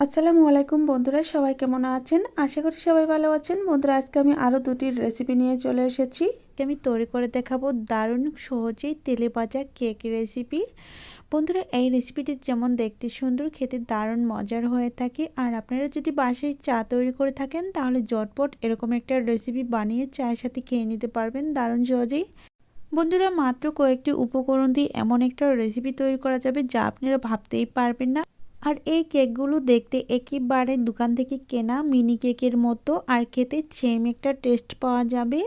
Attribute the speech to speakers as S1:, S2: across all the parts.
S1: আসসালামু আলাইকুম বন্ধুরা, সবাই কেমন আছেন? আশা করি সবাই ভালো আছেন। বন্ধুরা, আজকে আমি আরও দুটি রেসিপি নিয়ে চলে এসেছি। আমি তৈরি করে দেখাবো দারুণ সহজেই তেলে ভাজা কেক রেসিপি। বন্ধুরা, এই রেসিপিটি যেমন দেখতে সুন্দর, খেতে দারুণ মজার হয়ে থাকে। আর আপনারা যদি বাসায় চা তৈরি করে থাকেন তাহলে ঝটপট এরকম একটা রেসিপি বানিয়ে চায়ের সাথে খেয়ে নিতে পারবেন দারুণ সহজেই। বন্ধুরা, মাত্র কয়েকটি উপকরণ দিয়ে এমন একটা রেসিপি তৈরি করা যাবে যা আপনারা ভাবতেই পারবেন না। আর এই কেকগুলো দেখতে একেবারে দোকান থেকে কেনা মিনি কেকের মতো, আর খেতে সেম একটা টেস্ট পাওয়া যাবে।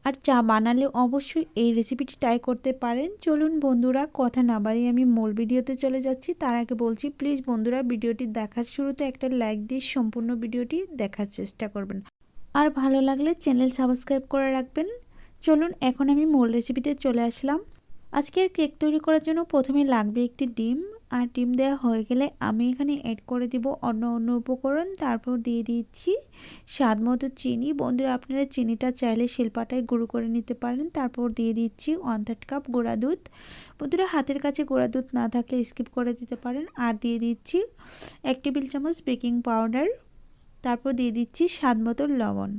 S1: আর চা বানালে অবশ্যই এই রেসিপিটি ট্রাই করতে পারেন। চলুন বন্ধুরা, কথা না বাড়িয়ে আমি মূল ভিডিওতে চলে যাচ্ছি। তার আগে বলছি, প্লিজ বন্ধুরা, ভিডিওটি দেখার শুরুতে একটা লাইক দিয়ে সম্পূর্ণ ভিডিওটি দেখার চেষ্টা করবেন। আর ভালো লাগলে চ্যানেল সাবস্ক্রাইব করে রাখবেন। চলুন এখন আমি মূল রেসিপিতে চলে আসলাম। আজকের কেক তৈরি করার জন্য প্রথমে লাগবে একটি ডিম। আর ডিম দেওয়া হয়ে গেলে আমি এখানে অ্যাড করে দিব অন্য উপকরণ। তারপর দিয়ে দিচ্ছি স্বাদ মতো চিনি। বন্ধুরা, আপনারা চিনিটা চাইলে শিলপাটায় গুঁড়ো করে নিতে পারেন। তারপর দিয়ে দিচ্ছি 1/3 কাপ গুঁড়া দুধ। বন্ধুরা, হাতের কাছে গুঁড়া দুধ না থাকলে স্কিপ করে দিতে পারেন। আর দিয়ে দিচ্ছি 1 টেবিল চামচ বেকিং পাউডার। তারপর দিয়ে দিচ্ছি স্বাদ মতো লবণ।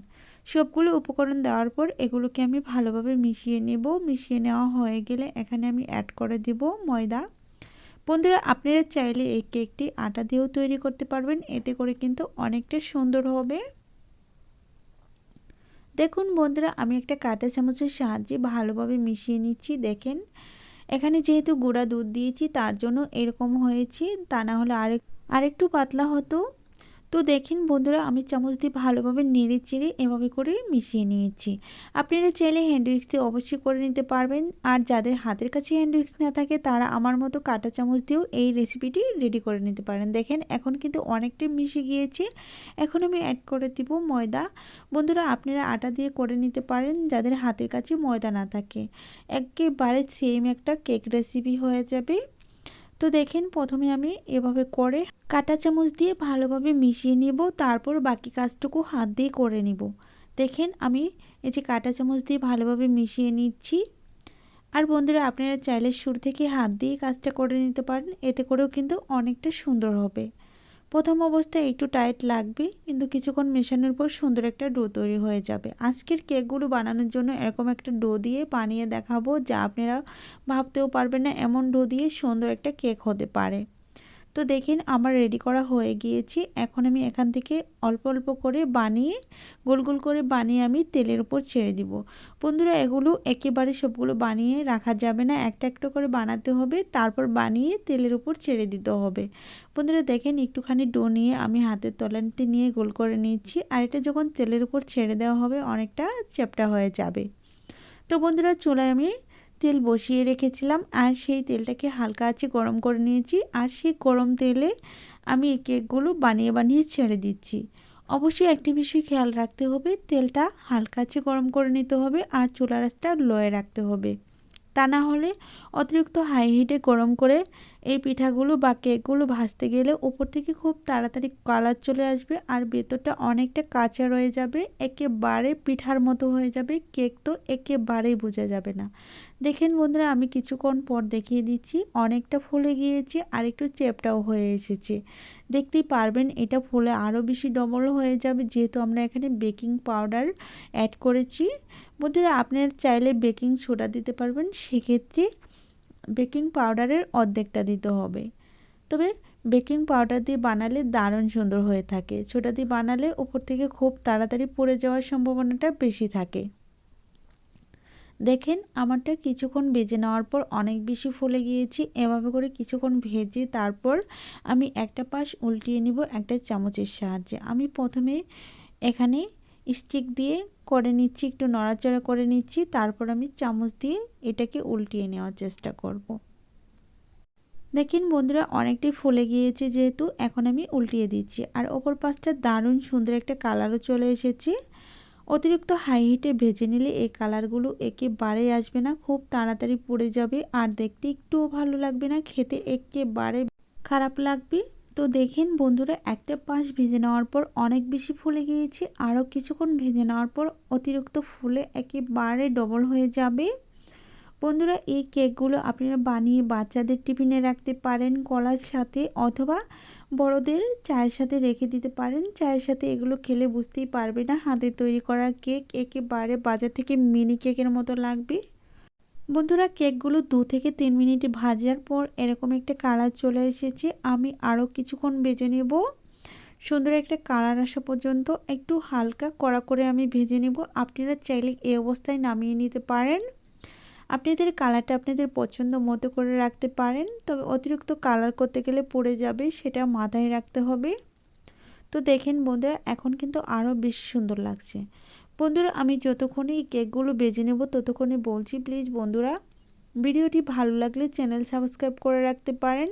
S1: সবগুলো উপকরণ দেওয়ার পর এগুলোকে আমি ভালোভাবে মিশিয়ে নেব। মিশিয়ে নেওয়া হয়ে গেলে এখানে আমি অ্যাড করে দেব ময়দা। বন্ধুরা, আপনারা চাইলে এই কেকটি আটা দিয়েও তৈরি করতে পারবেন, এতে করে কিন্তু অনেকটা সুন্দর হবে। দেখুন বন্ধুরা, আমি একটা কাঁটা চামচের সাহায্যে ভালোভাবে মিশিয়ে নিচ্ছি। দেখেন, এখানে যেহেতু গুঁড়া দুধ দিয়েছি তার জন্য এরকম হয়েছে, তা না হলে আরেকটু পাতলা হতো। তো দেখেন বন্ধুরা, আমি চামচ দিয়ে ভালোভাবে নেড়ে চেড়ে এভাবে করে মিশিয়ে নিয়েছি। আপনারা চাইলে হ্যান্ড উইক্স দিয়ে অবশ্যই করে নিতে পারবেন। আর যাদের হাতের কাছে হ্যান্ড উইক্স না থাকে তারা আমার মতো কাঁটা চামচ দিয়েও এই রেসিপিটি রেডি করে নিতে পারেন। দেখেন, এখন কিন্তু অনেকটাই মিশে গিয়েছে। এখন আমি অ্যাড করে দিব ময়দা। বন্ধুরা, আপনারা আটা দিয়ে করে নিতে পারেন যাদের হাতের কাছে ময়দা না থাকে। একেবারে সেম একটা কেক রেসিপি হয়ে যাবে। তো দেখেন, প্রথমে আমি এভাবে করে কাঁটা চামচ দিয়ে ভালোভাবে মিশিয়ে নিব। তারপর বাকি কাজটুকু হাত দিয়ে করে নিব। দেখেন, আমি এই যে কাঁটা চামচ দিয়ে ভালোভাবে মিশিয়ে নিচ্ছি। আর বন্ধুরা, আপনারা চাইলে শুরু থেকে হাত দিয়ে কাজটা করে নিতে পারেন, এতে করেও কিন্তু অনেকটা সুন্দর হবে। প্রথম অবস্থায় একটু টাইট লাগবে, কিন্তু কিছুক্ষণ মেশানোর পর সুন্দর একটা ডো তৈরি হয়ে যাবে। আজকের কেকগুলো বানানোর জন্য এরকম একটা ডো দিয়ে বানিয়ে দেখাবো যা আপনারা ভাবতেও পারবেন না এমন ডো দিয়ে সুন্দর একটা কেক হতে পারে। তো দেখেন, আমার রেডি করা হয়ে গিয়েছে। এখন আমি এখান থেকে অল্প অল্প করে বানিয়ে গোল গোল করে বানিয়ে আমি তেলের উপর ছেড়ে দিব। বন্ধুরা, এগুলো একেবারে সবগুলো বানিয়ে রাখা যাবে না, একটা একটা করে বানাতে হবে, তারপর বানিয়ে তেলের উপর ছেড়ে দিতে হবে। বন্ধুরা দেখেন, একটুখানি ডো নিয়ে আমি হাতের তলানিতে নিয়ে গোল করে নিচ্ছি। আর এটা যখন তেলের উপর ছেড়ে দেওয়া হবে অনেকটা চ্যাপ্টা হয়ে যাবে। তো বন্ধুরা, চুলায় আমি তেল বসিয়ে রেখেছিলাম আর সেই তেলটাকে হালকা আঁচে গরম করে নিয়েছি। আর সেই গরম তেলে আমি এই কেকগুলো বানিয়ে বানিয়ে ছেড়ে দিচ্ছি। অবশ্যই একটি বিষয় খেয়াল রাখতে হবে, তেলটা হালকা আঁচে গরম করে নিতে হবে আর চুলার আঁচটা লোয়ে রাখতে হবে। তা না হলে অতিরিক্ত হাই হিটে গরম করে এই পিঠাগুলো বা কেকগুলো ভাজতে গেলে উপর থেকে খুব তাড়াতাড়ি কালার চলে আসবে আর ভেতরটা অনেকটা কাঁচা রয়ে যাবে, একেবারে পিঠার মতো হয়ে যাবে। কেক তো একেবারেই বোঝা যাবে না। দেখেন বন্ধুরা, আমি কিছুক্ষণ পর দেখিয়ে দিচ্ছি, অনেকটা ফুলে গিয়েছে আর একটু চ্যাপ্টাও হয়ে এসেছে। দেখতেই পারবেন এটা ফুলে আরও বেশি ডবল হয়ে যাবে, যেহেতু আমরা এখানে বেকিং পাউডার অ্যাড করেছি। বন্ধুরা, আপনারা চাইলে বেকিং সোডা দিতে পারবেন, সেক্ষেত্রে বেকিং পাউডারের অর্ধেকটা দিতে হবে। তবে বেকিং পাউডার দিয়ে বানালে দারুণ সুন্দর হয়ে থাকে, সোডা দিয়ে বানালে উপর থেকে খুব তাড়াতাড়ি পড়ে যাওয়ার সম্ভাবনাটা বেশি থাকে। দেখেন, আমারটা কিছুক্ষণ ভেজে নেওয়ার পর অনেক বেশি ফুলে গিয়েছে। এভাবে করে কিছুক্ষণ ভেজে তারপর আমি একটা পাশ উল্টিয়ে নিব একটা চামচের সাহায্যে। আমি প্রথমে এখানে স্টিক দিয়ে করে নিচ্ছি, একটু নড়াচড়া করে নিচ্ছি, তারপর আমি চামচ দিয়ে এটাকে উল্টিয়ে নেওয়ার চেষ্টা করব। দেখেন বন্ধুরা, অনেকটাই ফুলে গিয়েছে, যেহেতু এখন আমি উল্টিয়ে দিচ্ছি আর ওপর পাশটা দারুণ সুন্দর একটা কালারও চলে এসেছে। অতিরিক্ত হাই হিটে ভেজে নিলে এই কালারগুলো একেবারেই আসবে না, খুব তাড়াতাড়ি পুড়ে যাবে আর দেখতে একটুও ভালো লাগবে না, খেতে একেবারে খারাপ লাগবে। তো দেখেন বন্ধুরা, একটা পাশ ভেজে নেওয়ার পর অনেক বেশি ফুলে গিয়েছে, আরও কিছুক্ষণ ভেজে নেওয়ার পর অতিরিক্ত ফুলে একেবারে ডবল হয়ে যাবে। বন্ধুরা এই কেকগুলো আপনারা বানিয়ে বাচ্চাদের টিফিনে রাখতে পারেন কলার সাথে, অথবা বড়দের চায়ের সাথে রেখে দিতে পারেন। চায়ের সাথে এগুলো খেলে বুঝতেই পারবে না হাতে তৈরি করা কেক, একেবারে বাজার থেকে মিনি কেকের মতো লাগবে। বন্ধুরা কেকগুলো 2 থেকে 3 মিনিট ভাজার পর এরকম একটা কালার চলে এসেছে। আমি আরও কিছুক্ষণ ভেজে নেব, সুন্দর একটা কালার আসা পর্যন্ত একটু হালকা কড়া করে আমি ভেজে নেব। আপনারা চাইলে এই অবস্থায় নামিয়ে নিতে পারেন। আপনাদের কালারটা আপনাদের পছন্দ মতো করে রাখতে পারেন, তবে অতিরিক্ত কালার করতে গেলে পড়ে যাবে, সেটা মাথায় রাখতে হবে। তো দেখেন বন্ধুরা এখন কিন্তু আরও বেশি সুন্দর লাগছে। বন্ধুরা আমি যতক্ষণে এই কেকগুলো বেজে নেব ততক্ষণে বলছি, প্লিজ বন্ধুরা ভিডিওটি ভালো লাগলে চ্যানেল সাবস্ক্রাইব করে রাখতে পারেন।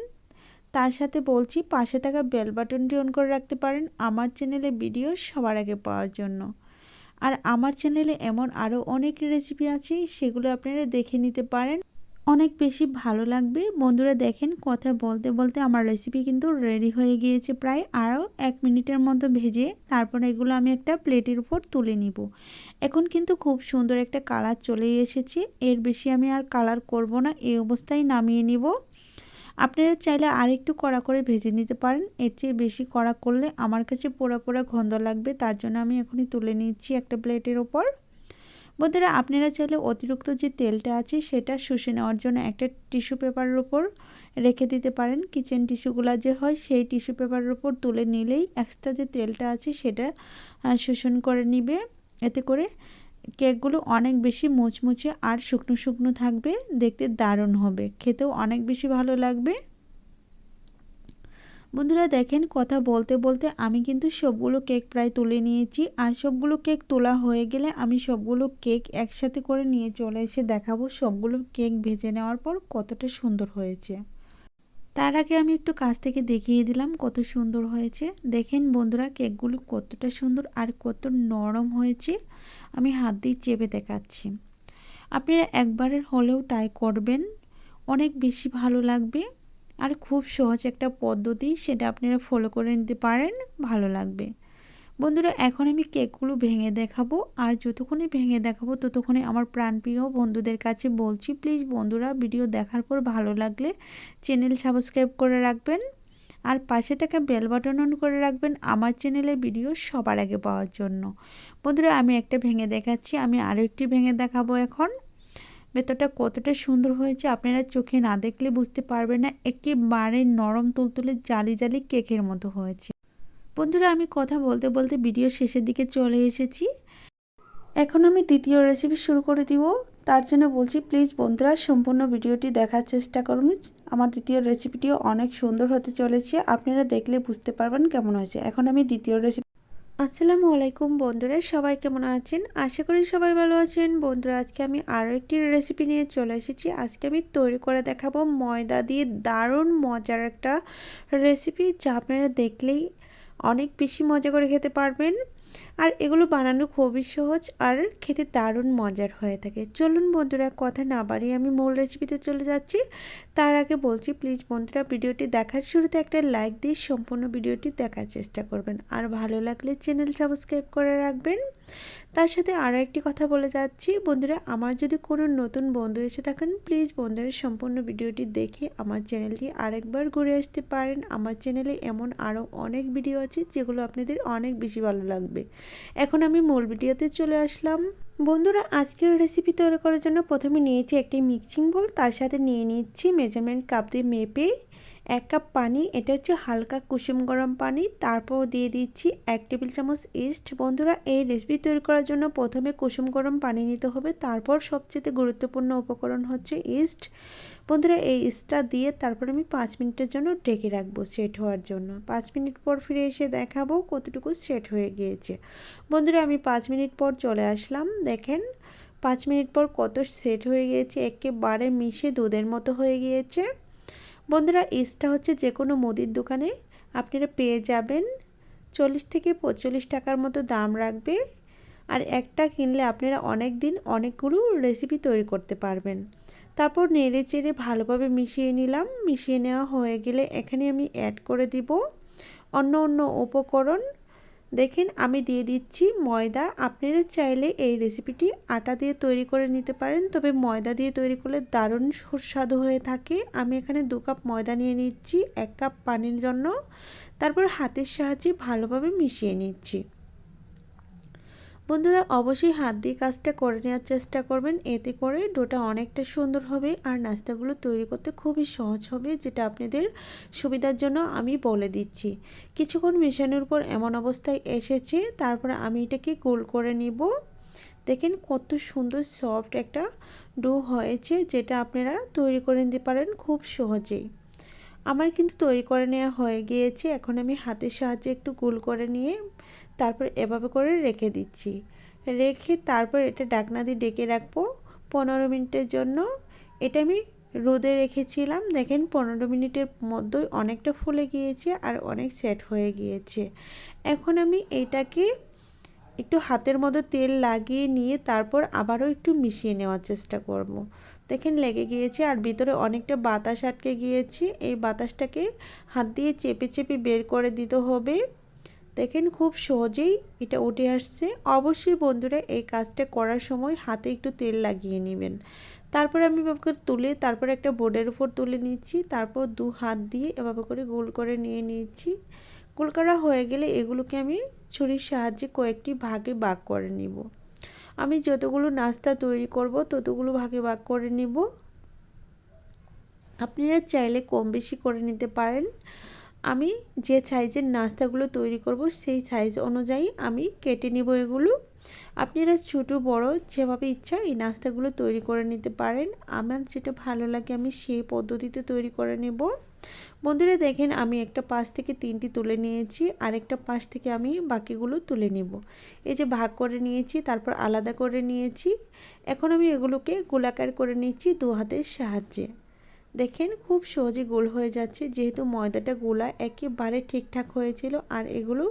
S1: তার সাথে বলছি পাশে থাকা বেল বাটনটি অন করে রাখতে পারেন আমার চ্যানেলে ভিডিও সবার আগে পাওয়ার জন্য। আর আমার চ্যানেলে এমন আরও অনেক রেসিপি আছে, সেগুলো আপনারা দেখে নিতে পারেন, অনেক বেশি ভালো লাগবে। বন্ধুরা দেখেন কথা বলতে বলতে আমার রেসিপি কিন্তু রেডি হয়ে গিয়েছে, প্রায় আরও 1 মিনিটের মতো ভেজে তারপর এগুলো আমি একটা প্লেটের উপর তুলে নিব। এখন কিন্তু খুব সুন্দর একটা কালার চলে এসেছে, এর বেশি আমি আর কালার করব না, এই অবস্থায় নামিয়ে নিব। আপনারা চাইলে আরেকটু কড়া করে ভেজে নিতে পারেন, এর চেয়ে বেশি কড়া করলে আমার কাছে পোড়া পোড়া গন্ধ লাগবে, তার জন্য আমি এখনই তুলে নিচ্ছি একটা প্লেটের ওপর। বন্ধুরা আপনারা চাইলে অতিরিক্ত যে তেলটা আছে সেটা শুষে নেওয়ার জন্য একটা টিস্যু পেপারের উপর রেখে দিতে পারেন। কিচেন টিস্যুগুলো যে হয় সেই টিস্যু পেপারের উপর তুলে নিলেই এক্সট্রা যে তেলটা আছে সেটা শোষণ করে নিবে। এতে করে কেকগুলো অনেক বেশি মুচমুচে আর শুকনো শুকনো থাকবে, দেখতে দারুণ হবে, খেতেও অনেক বেশি ভালো লাগবে। বন্ধুরা দেখেন কথা বলতে বলতে আমি কিন্তু সবগুলো কেক প্রায় তুলে নিয়েছি, আর সবগুলো কেক তোলা হয়ে গেলে আমি সবগুলো কেক একসাথে করে নিয়ে চলে এসে দেখাবো সবগুলো কেক ভেজে নেওয়ার পর কতটা সুন্দর হয়েছে। তার আগে আমি একটু কাছ থেকে দেখিয়ে দিলাম কত সুন্দর হয়েছে। দেখেন বন্ধুরা কেকগুলো কতটা সুন্দর আর কত নরম হয়েছে, আমি হাত দিয়ে চেপে দেখাচ্ছি। আপনারা একবারের হলেও ট্রাই করবেন, অনেক বেশি ভালো লাগবে। আর খুব সহজ একটা পদ্ধতি, সেটা আপনারা ফলো করে নিতে পারেন, ভালো লাগবে। বন্ধুরা এখন আমি কেকগুলো ভেঙে দেখাবো, আর যতক্ষণে ভেঙে দেখাবো ততক্ষণে আমার প্রাণপ্রিয় বন্ধুদের কাছে বলছি, প্লিজ বন্ধুরা ভিডিও দেখার পর ভালো লাগলে চ্যানেল সাবস্ক্রাইব করে রাখবেন, আর পাশে থাকা বেল বাটন অন করে রাখবেন আমার চ্যানেলে ভিডিও সবার আগে পাওয়ার জন্য। বন্ধুরা আমি একটা ভেঙে দেখাচ্ছি, আমি আরও একটি ভেঙে দেখাবো। এখন ভেতরটা কতটা সুন্দর হয়েছে আপনারা চোখে না দেখলে বুঝতে পারবেন না, একেবারে নরম তুলতুলে জালি জালি কেকের মতো হয়েছে। বন্ধুরা আমি কথা বলতে বলতে ভিডিও শেষের দিকে চলে এসেছি, এখন আমি দ্বিতীয় রেসিপি শুরু করে দিব। তার জন্য বলছি প্লিজ বন্ধুরা সম্পূর্ণ ভিডিওটি দেখার চেষ্টা করুন। আমার দ্বিতীয় রেসিপিটিও অনেক সুন্দর হতে চলেছে, আপনারা দেখলে বুঝতে পারবেন কেমন হয়েছে। এখন আমি দ্বিতীয় রেসিপি। আসসালামু আলাইকুম বন্ধুরা, সবাই কেমন আছেন? আশা করি সবাই ভালো আছেন। বন্ধুরা আজকে আমি আরও একটি রেসিপি নিয়ে চলে এসেছি। আজকে আমি তৈরি করে দেখাবো ময়দা দিয়ে দারুণ মজার একটা রেসিপি, যা আপনারা দেখলেই অনেক বেশি মজা করে খেতে পারবেন। আর এগুলো বানানো খুবই সহজ আর খেতে দারুণ মজার হয়ে থাকে। চলুন বন্ধুরা কথা না বাড়িয়ে আমি মূল রেসিপিতে চলে যাচ্ছি। তার আগে বলছি প্লিজ বন্ধুরা ভিডিওটি দেখার শুরুতে একটা লাইক দিয়ে সম্পূর্ণ ভিডিওটি দেখার চেষ্টা করবেন, আর ভালো লাগলে চ্যানেল সাবস্ক্রাইব করে রাখবেন। তার সাথে আরও একটি কথা বলে যাচ্ছি বন্ধুরা, আমার যদি কোনো নতুন বন্ধু এসে থাকেন প্লিজ বন্ধুরা সম্পূর্ণ ভিডিওটি দেখে আমার চ্যানেলটি আরেকবার ঘুরে আসতে পারেন। আমার চ্যানেলে এমন আরও অনেক ভিডিও আছে যেগুলো আপনাদের অনেক বেশি ভালো লাগবে। এখন আমি মূল ভিডিওতে চলে আসলাম। বন্ধুরা আজকের রেসিপি তৈরি করার জন্য প্রথমে নিয়েছি একটি মিক্সিং বোল, তার সাথে নিয়ে নিচ্ছি মেজারমেন্ট কাপ দিয়ে মেপে 1 কাপ পানি, এটা হচ্ছে হালকা কুসুম গরম পানি। তারপর দিয়ে দিচ্ছি 1 টেবিল চামচ ইস্ট। বন্ধুরা এই রেসিপি তৈরি করার জন্য প্রথমে কুসুম গরম পানি নিতে হবে, তারপর সবচেয়ে গুরুত্বপূর্ণ উপকরণ হচ্ছে ইস্ট। বন্ধুরা এই ইস্টটা দিয়ে তারপর আমি 5 মিনিটের জন্য ঢেকে রাখবো সেট হওয়ার জন্য। 5 মিনিট পর ফিরে এসে দেখাবো কতটুকু সেট হয়ে গিয়েছে। বন্ধুরা আমি 5 মিনিট পর চলে আসলাম, দেখেন 5 মিনিট পর কত সেট হয়ে গিয়েছে, একেবারে মিশে দুধের মতো হয়ে গিয়েছে। বন্ধুরা ইস্টটা হচ্ছে যে কোনো মুদির দোকানে আপনারা পেয়ে যাবেন, 40 থেকে 45 টাকার মতো দাম রাখবে। আর একটা কিনলে আপনারা অনেক দিন অনেকগুলো রেসিপি তৈরি করতে পারবেন। তারপর নেড়ে চেড়ে ভালোভাবে মিশিয়ে নিলাম। মিশিয়ে নেওয়া হয়ে গেলে এখানে আমি অ্যাড করে দিব অন্য অন্য উপকরণ। দেখেন আমি দিয়ে দিচ্ছি ময়দা। আপনারা চাইলে এই রেসিপিটি আটা দিয়ে তৈরি করে নিতে পারেন, তবে ময়দা দিয়ে তৈরি করলে দারুণ সুস্বাদু হয়ে থাকে। আমি এখানে 2 কাপ ময়দা নিয়ে নিচ্ছি 1 কাপ পানির জন্য, তারপর হাতের সাহায্যে ভালোভাবে মিশিয়ে নিচ্ছি। বন্ধুরা অবশ্যই হাত দিয়ে কাজটা করে নেওয়ার চেষ্টা করবেন, এতে করে ডোটা অনেকটা সুন্দর হবে আর নাস্তাগুলো তৈরি করতে খুবই সহজ হবে, যেটা আপনাদের সুবিধার জন্য আমি বলে দিচ্ছি। কিছুক্ষণ মেশানোর পর এমন অবস্থায় এসেছে, তারপরে আমি এটাকে গোল করে নিব। দেখেন কত সুন্দর সফট একটা ডো হয়েছে, যেটা আপনারা তৈরি করে নিতে পারেন খুব সহজেই। আমার কিন্তু তৈরি করে নেওয়া হয়ে গিয়েছে। এখন আমি হাতের সাহায্যে একটু গোল করে নিয়ে তারপর এভাবে করে রেখে দিচ্ছি। রেখে তারপর এটা ঢাকনা দিয়ে ঢেকে রাখবো 15 মিনিটের জন্য। এটা আমি রোদে রেখেছিলাম। দেখেন 15 মিনিটের মধ্যেই অনেকটা ফুলে গিয়েছে আর অনেক সেট হয়ে গিয়েছে। এখন আমি এটাকে একটু হাতের মধ্যে তেল লাগিয়ে নিয়ে তারপর আবারও একটু মিশিয়ে নেওয়ার চেষ্টা করব। দেখেন লেগে গিয়েছে আর ভিতরে অনেকটা বাতাস আটকে গিয়েছে। এই বাতাসটাকে হাত দিয়ে চেপে চেপে বের করে দিতে হবে। দেখেন খুব সহজেই এটা উঠে আসছে। অবশ্যই বন্ধুরা এই কাজটা করার সময় হাতে একটু তেল লাগিয়ে নেবেন। তারপর আমি এভাবে করে তুলে তারপর একটা বোর্ডের উপর তুলে নিচ্ছি। তারপর 2 হাত দিয়ে এভাবে করে গোল করে নিয়ে নিচ্ছি। গোল করা হয়ে গেলে এগুলোকে আমি ছুরির সাহায্যে কয়েকটি ভাগে ভাগ করে নিব। আমি যতগুলো নাস্তা তৈরি করব ততগুলো ভাগে ভাগ করে নিব। আপনারা চাইলে কম বেশি করে নিতে পারেন। আমি যে সাইজের নাস্তাগুলো তৈরি করব সেই সাইজ অনুযায়ী আমি কেটে নিব এগুলো। আপনারা ছোটো বড় যেভাবে ইচ্ছা এই নাস্তাগুলো তৈরি করে নিতে পারেন। আমার যেটা ভালো লাগে আমি সেই পদ্ধতিতে তৈরি করে নেব। বন্ধুরা দেখেন আমি একটা পাশ থেকে 3টি তুলে নিয়েছি, আরেকটা পাশ থেকে আমি বাকিগুলো তুলে নেব। এই যে ভাগ করে নিয়েছি, তারপর আলাদা করে নিয়েছি। এখন আমি এগুলোকে গোলাকার করে নিচ্ছি 2 হাতের সাহায্যে। দেখেন খুব সহজে গোল হয়ে যাচ্ছে, যেহেতু ময়দাটা গোলা একেবারে ঠিকঠাক হয়েছিল আর এগুলো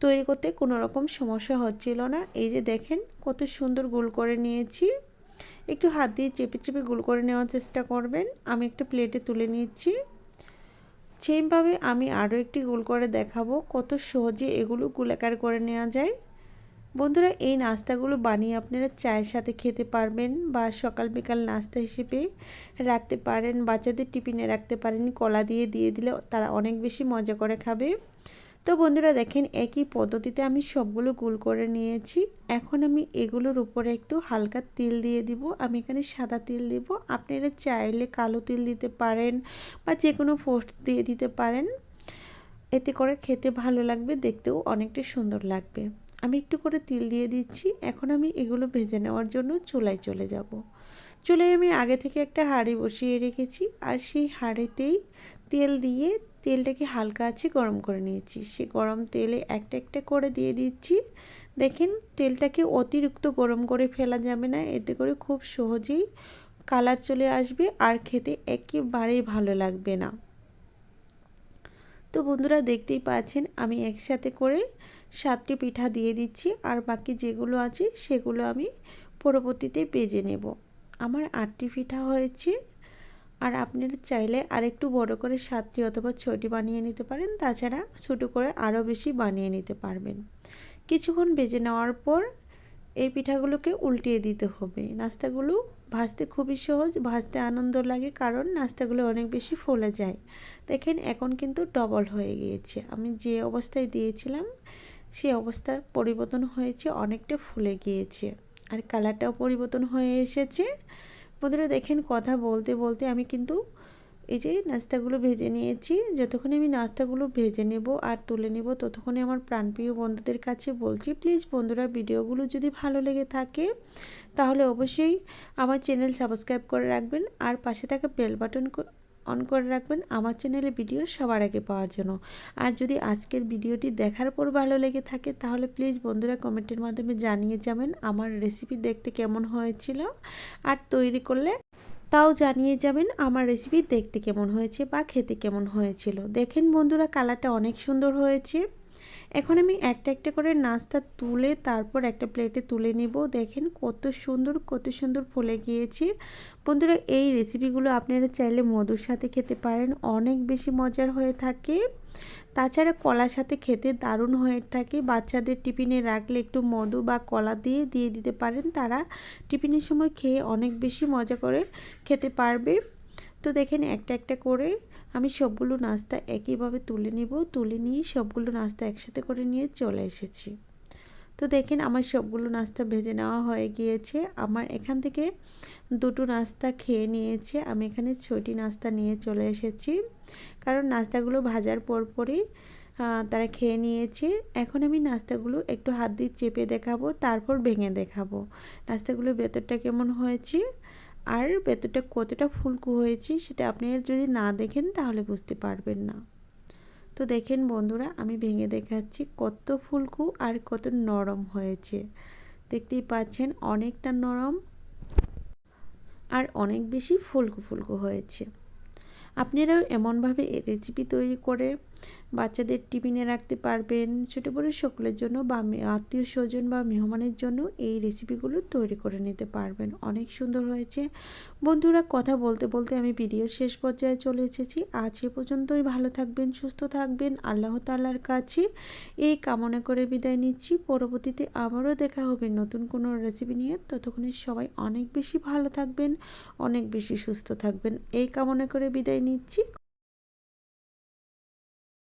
S1: তৈরি করতে কোনো রকম সমস্যা হচ্ছিল না। এই যে দেখেন কত সুন্দর গোল করে নিয়েছি। একটু হাত দিয়ে চেপে চেপে গোল করে নেওয়ার চেষ্টা করবেন। আমি একটা প্লেটে তুলে নিচ্ছি। সেমভাবে আমি আরও একটি গোল করে দেখাবো কত সহজে এগুলো গোলাকার করে নেওয়া যায়। বন্ধুরা এই নাস্তাগুলো বানিয়ে আপনারা চায়ের সাথে খেতে পারবেন বা সকাল বিকাল নাস্তা হিসেবে রাখতে পারেন, বাচ্চাদের টিফিনে রাখতে পারেন। কলা দিয়ে দিলে তারা অনেক বেশি মজা করে খাবে। তো বন্ধুরা দেখেন একই পদ্ধতিতে আমি সবগুলো গোল করে নিয়েছি। এখন আমি এগুলোর উপরে একটু হালকা তেল দিয়ে দিব। আমি এখানে সাদা তেল দিব, আপনারা চাইলে কালো তেল দিতে পারেন বা যে কোনো ফোড়ন দিয়ে দিতে পারেন। এতে করে খেতে ভালো লাগবে, দেখতেও অনেকটা সুন্দর লাগবে। আমি একটু করে তেল দিয়ে দিচ্ছি। এখন আমি এগুলো ভেজে নেওয়ার জন্য চুলায় চলে যাব। চুলায় আমি আগে থেকে একটা হাঁড়ি বসিয়ে রেখেছি আর সেই হাঁড়িতেই তেল দিয়ে তেলটাকে হালকা আছে গরম করে নিয়েছি। সেই গরম তেলে একটা একটা করে দিয়ে দিচ্ছি। দেখেন তেলটাকে অতিরিক্ত গরম করে ফেলা যাবে না, এতে করে খুব সহজেই কালার চলে আসবে আর খেতে একেবারেই ভালো লাগবে না। তো বন্ধুরা দেখতেই পাচ্ছেন আমি একসাথে করে 7টি পিঠা দিয়ে দিচ্ছি আর বাকি যেগুলো আছে সেগুলো আমি পরবর্তীতে ভেজে নেব। আমার 8টি পিঠা হয়েছে আর আপনারা চাইলে আরেকটু বড় করে 7টি অথবা 6টি বানিয়ে নিতে পারেন। তাছাড়া ছোটো করে আরও বেশি বানিয়ে নিতে পারবেন। কিছুক্ষণ ভেজে নেওয়ার পর এই পিঠাগুলোকে উল্টিয়ে দিতে হবে। নাস্তাগুলো ভাজতে খুবই সহজ, ভাজতে আনন্দ লাগে কারণ নাস্তাগুলো অনেক বেশি ফুলে যায়। দেখেন এখন কিন্তু ডবল হয়ে গিয়েছে। আমি যে অবস্থায় দিয়েছিলাম সেই অবস্থা পরিবর্তন হয়েছে, অনেকটা ফুলে গিয়েছে আর কালারটাও পরিবর্তন হয়ে এসেছে। বন্ধুরা দেখেন কথা বলতে বলতে আমি কিন্তু এই যে নাস্তাগুলো ভেজে নিয়েছি। যতক্ষণে আমি নাস্তাগুলো ভেজে নেব আর তুলে নেব ততক্ষণে আমার প্রাণপ্রিয় বন্ধুদের কাছে বলছি, প্লিজ বন্ধুরা ভিডিওগুলো যদি ভালো লেগে থাকে তাহলে অবশ্যই আমার চ্যানেল সাবস্ক্রাইব করে রাখবেন আর পাশে থাকা বেল বাটন অন করে রাখবেন আমার চ্যানেলে ভিডিও সবার আগে পাওয়ার জন্য। আর যদি আজকের ভিডিওটি দেখার পর ভালো লেগে থাকে তাহলে প্লিজ বন্ধুরা কমেন্টের মাধ্যমে জানিয়ে যাবেন আমার রেসিপি দেখতে কেমন হয়েছিল আর তৈরি করলে তাও জানিয়ে যাবেন আমার রেসিপি দেখতে কেমন হয়েছে বা খেতে কেমন হয়েছিল। দেখেন বন্ধুরা কালারটা অনেক সুন্দর হয়েছে। এখন আমি একটা একটা করে নাস্তা তুলে তারপর একটা প্লেটে তুলে নেব। দেখেন কত সুন্দর ফুলে গিয়েছে। বন্ধুরা এই রেসিপিগুলো আপনারা চাইলে মধুর সাথে খেতে পারেন, অনেক বেশি মজার হয়ে থাকে। তাছাড়া কলার সাথে খেতে দারুণ হয়ে থাকে। বাচ্চাদের টিফিনে রাখলে একটু মধু বা কলা দিয়ে দিতে পারেন, তারা টিফিনের সময় খেয়ে অনেক বেশি মজা করে খেতে পারবে। তো দেখেন একটা একটা করে আমি সবগুলো নাস্তা একইভাবে তুলে নিব, তুলে নিয়ে সবগুলো নাস্তা একসাথে করে নিয়ে চলে এসেছি। তো দেখেন আমার সবগুলো নাস্তা ভেজে নেওয়া হয়ে গিয়েছে। আমার এখান থেকে দুটো নাস্তা খেয়ে নিয়েছে, আমি এখানে 6টি নাস্তা নিয়ে চলে এসেছি, কারণ নাস্তাগুলো ভাজার পরপরই তারা খেয়ে নিয়েছে। এখন আমি নাস্তাগুলো একটু হাত দিয়ে চেপে দেখাবো, তারপর ভেঙে দেখাবো নাস্তাগুলোর ভেতরটা কেমন হয়েছে আর ভেতরটা কতটা ফুলকো হয়েছে, সেটা আপনারা যদি না দেখেন তাহলে বুঝতে পারবেন না। তো দেখেন বন্ধুরা, আমি ভেঙে দেখাচ্ছি কত ফুলকো আর কত নরম হয়েছে। দেখতেই পাচ্ছেন অনেকটা নরম আর অনেক বেশি ফুলকো ফুলকো হয়েছে। আপনারাও এমনভাবে রেসিপি তৈরি করে বাচ্চাদের টিফিনে রাখতে পারবেন, ছোটো বড়ো সকলের জন্য বা আত্মীয় স্বজন বা মেহমানের জন্য এই রেসিপিগুলো তৈরি করে নিতে পারবেন। অনেক সুন্দর হয়েছে। বন্ধুরা, কথা বলতে বলতে আমি ভিডিওর শেষ পর্যায়ে চলে এসেছি। আজ এ পর্যন্তই। ভালো থাকবেন, সুস্থ থাকবেন, আল্লাহ তাআলার কাছে এই কামনা করে বিদায় নিচ্ছি। পরবর্তীতে আবারও দেখা হবে নতুন কোনো রেসিপি নিয়ে। ততক্ষণে সবাই অনেক বেশি ভালো থাকবেন, অনেক বেশি সুস্থ থাকবেন, এই কামনা করে বিদায় নিচ্ছি।